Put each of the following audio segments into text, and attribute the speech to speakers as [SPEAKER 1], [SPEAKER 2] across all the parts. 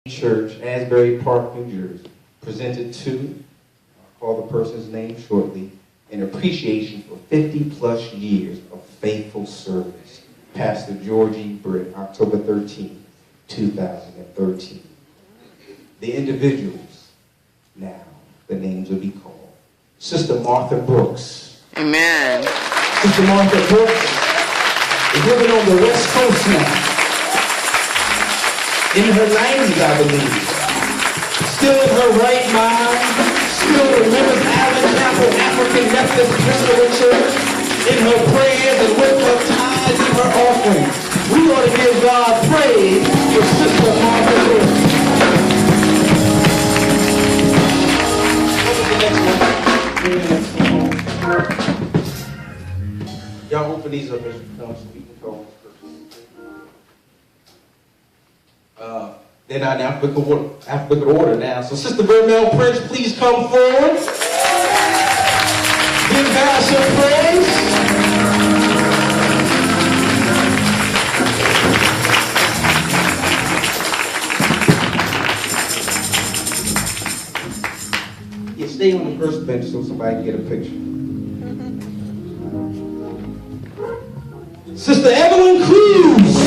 [SPEAKER 1] Church, Asbury Park, New Jersey, presented to, I'll call the person's name shortly, in appreciation for 50-plus years of faithful service. Pastor Georgie Britt, October 13, 2013. The individuals, now the names will be called. Sister Martha Brooks.
[SPEAKER 2] Amen.
[SPEAKER 1] Sister Martha Brooks is living on the West Coast now. In her 90s, I believe. Still in her right mind. Still remembers Allen Chapel African Methodist Episcopal Church. In her prayers and with her tithes and her offerings. We ought to give God praise for Sister Martha Brooks. Y'all open these up as you come so we can go. They're not in alphabetical order now. So Sister Vermell, Prince, please come forward. Give God some praise. Yeah, stay on the first bench so somebody can get a picture. Sister Evelyn Cruse.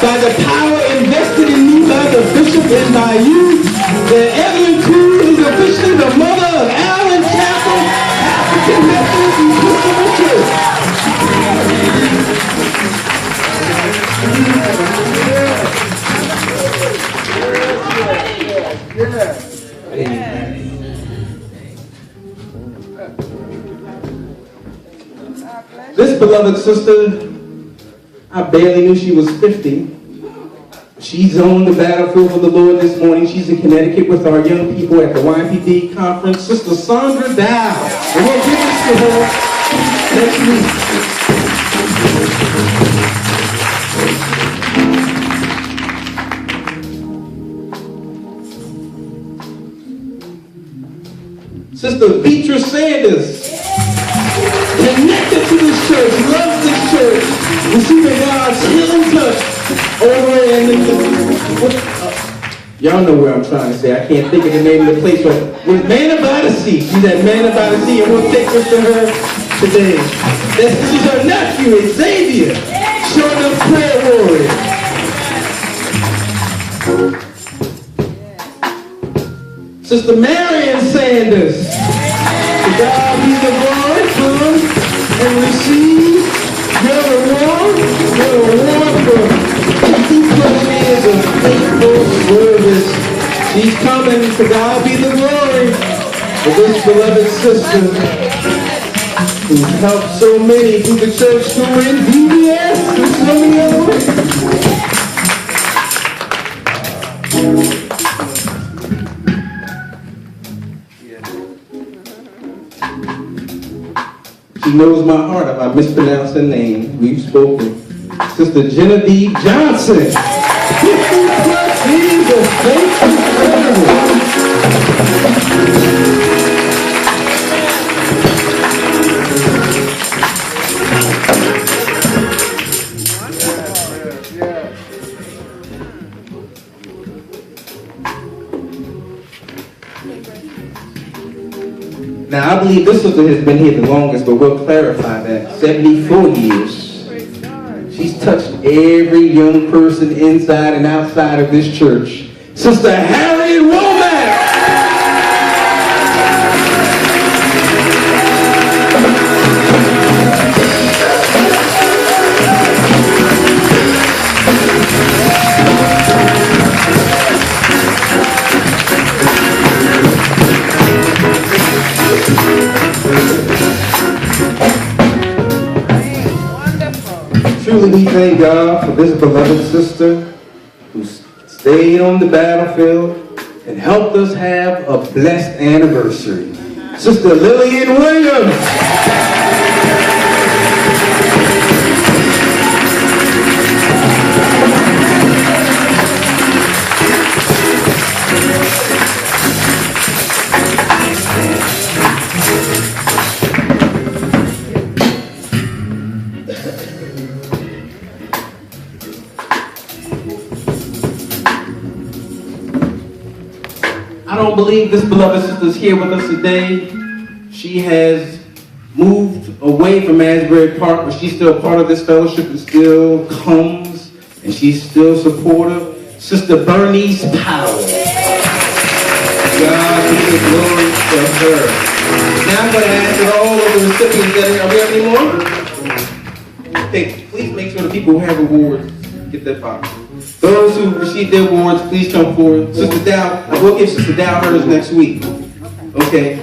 [SPEAKER 1] By the power invested in me by the bishop in my youth, that Evelyn Cruse is officially the mother of Allen Chapel African Methodist Episcopal Church. This beloved sister, I barely knew she was 50. She's on the battlefield for the Lord this morning. She's in Connecticut with our young people at the YPD conference. Sister Sandra Dow. And we'll give this to her next week. Sister Beatrice Sanders. Connected to this church, loves this church, receiving God's healing touch over in y'all know where I'm trying to say. I can't think of the name of the place, but with Manna by the Sea. She's at Manna by the Sea, and we'll take this to her today. This is her nephew, Xavier, showing up prayer warrior. Sister Marion Sanders. To God be the glory, come and receive your reward for 50+ years of faithful service. She's coming. To God be the glory for this beloved sister who's helped so many through the church school in VBS and so many other ways. She knows my heart if I mispronounce her name. We've spoken. Sister Genevieve Johnson. 50+ years of faithful service. Now, I believe this sister has been here the longest, but we'll clarify that. 74 years. She's touched every young person inside and outside of this church. Sister Harriet Womack. Truly, we thank God for this beloved sister who stayed on the battlefield and helped us have a blessed anniversary. Sister Lillian Williams. believe this beloved sister is here with us today. She has moved away from Asbury Park, but she's still part of this fellowship and still comes, and she's still supportive. Sister Bernice Powell. God be the glory for her. Now I'm going to ask that all of the recipients that are we have any more? Okay, please make sure the people who have awards get that box. Those who receive their awards, please come forward. Sister Dow, I will give Sister Dow hers next week. Okay.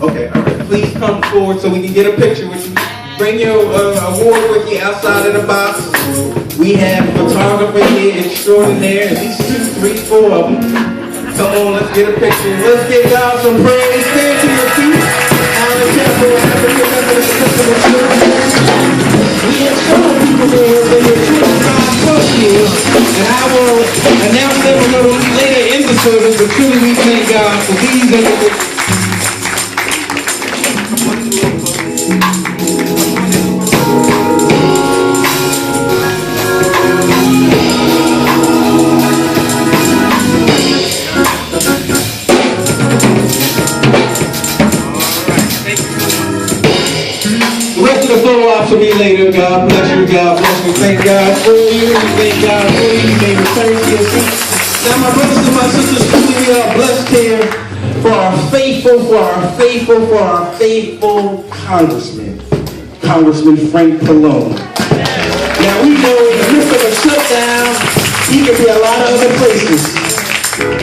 [SPEAKER 1] Okay, all right. Please come forward so we can get a picture with you. Bring your award with you outside of the box. We have photographer here extraordinaire, at least 2, 3, 4 of them. Come on, let's get a picture. Let's give God some praise. Stand to your feet. Allen Chapel, African Methodist Episcopal Church. We have several people there that have been 25+ years, and I will announce them a little later in the service, but truly we thank God for these individuals. For me later. God bless you, God bless you. Thank God for you. Thank God for you. You may return to your seat. Now, my brothers and my sisters, truly we are blessed here for our faithful Congressman, Congressman Frank Pallone. Now, we know in the midst of a shutdown, he could be a lot of other places.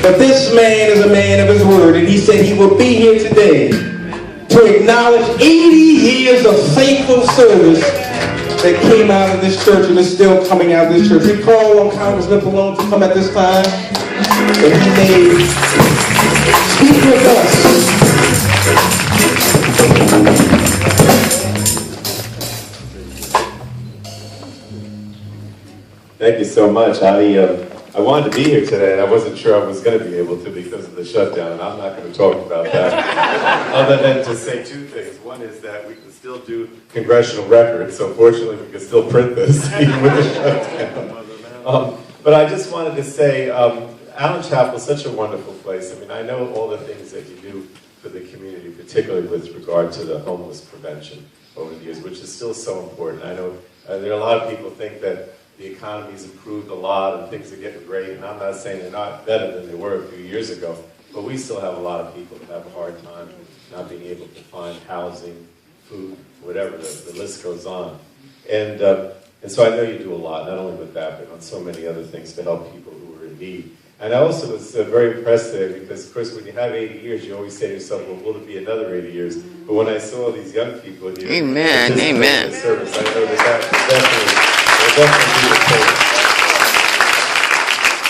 [SPEAKER 1] But this man is a man of his word, and he said he will be here today to acknowledge 80 years of faithful service that came out of this church and is still coming out of this church. We call on Congressman Pallone to come at this time, that he may speak with us.
[SPEAKER 2] Thank you so much. I wanted to be here today, and I wasn't sure I was going to be able to because of the shutdown, and I'm not going to talk about that, other than to say 2 things. One is that we can still do congressional records, so fortunately we can still print this, even with the shutdown. But I just wanted to say, Allen Chapel is such a wonderful place. I mean, I know all the things that you do for the community, particularly with regard to the homeless prevention over the years, which is still so important. I know there are a lot of people who think that the economy's improved a lot and things are getting great, and I'm not saying they're not better than they were a few years ago, but we still have a lot of people that have a hard time not being able to find housing, food, whatever, the list goes on. And so I know you do a lot, not only with that, but on so many other things to help people who are in need. And I also was very impressed there because, of course, when you have 80 years, you always say to yourself, well, will it be another 80 years? But when I saw these young people here,
[SPEAKER 3] amen.
[SPEAKER 2] The service, I know that definitely be the case.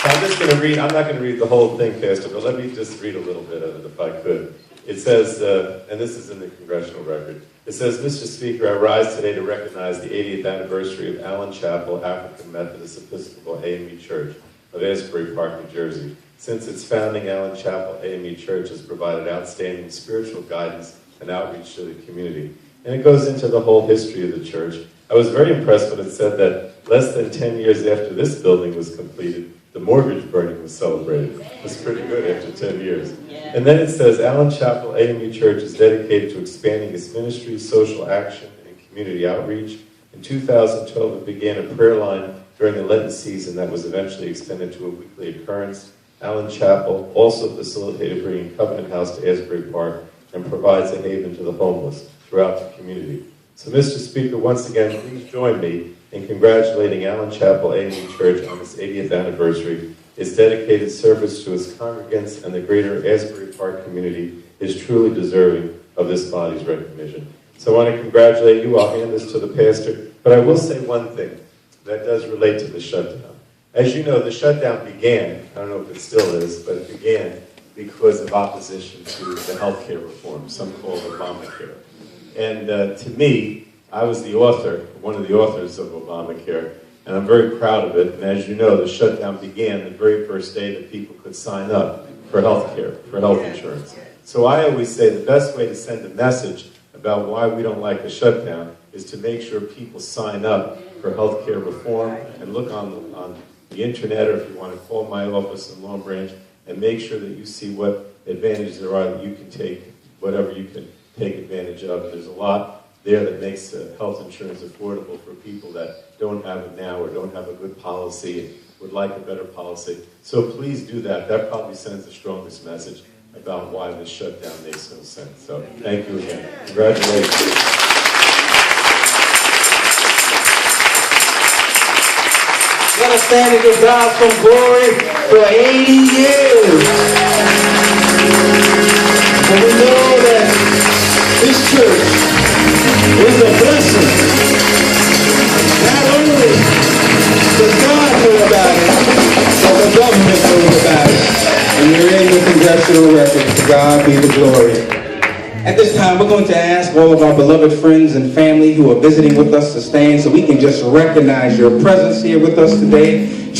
[SPEAKER 2] So I'm just going to read, I'm not going to read the whole thing, Pastor, but let me just read a little bit of it if I could. It says, and this is in the congressional record, it says, Mr. Speaker, I rise today to recognize the 80th anniversary of Allen Chapel, African Methodist Episcopal AME Church of Asbury Park, New Jersey. Since its founding, Allen Chapel AME Church has provided outstanding spiritual guidance and outreach to the community. And it goes into the whole history of the church. I was very impressed when it said that less than 10 years after this building was completed, the mortgage burning was celebrated. That's pretty good after 10 years. And then it says, Allen Chapel AME Church is dedicated to expanding its ministry, social action, and community outreach. In 2012, it began a prayer line during the Lenten season that was eventually extended to a weekly occurrence. Allen Chapel also facilitated bringing Covenant House to Asbury Park and provides a haven to the homeless throughout the community. So, Mr. Speaker, once again, please join me in congratulating Allen Chapel AME Church on its 80th anniversary. Its dedicated service to its congregants and the greater Asbury Park community is truly deserving of this body's recognition. So I want to congratulate you. I'll hand this to the pastor. But I will say one thing that does relate to the shutdown. As you know, the shutdown began, I don't know if it still is, but it began because of opposition to the health care reform, some call it Obamacare. And to me, I was the author, one of the authors of Obamacare, and I'm very proud of it. And as you know, the shutdown began the very first day that people could sign up for health care, for health insurance. So I always say the best way to send a message about why we don't like the shutdown is to make sure people sign up for health care reform and look on the internet, or if you want to call my office in Long Branch, and make sure that you see what advantages there are that you can take, whatever you can take advantage of. There's a lot there that makes health insurance affordable for people that don't have it now or don't have a good policy and would like a better policy. So please do that. That probably sends the strongest message about why this shutdown makes no sense. So thank you again. Congratulations.
[SPEAKER 1] Let us stand and give God some glory for 80 years. And we know that this church is a blessing. Not only does God know about it, but the government knows about it. And you're in the congressional record. To God be the glory. At this time, we're going to ask all of our beloved friends and family who are visiting with us to stand so we can just recognize your presence here with us today.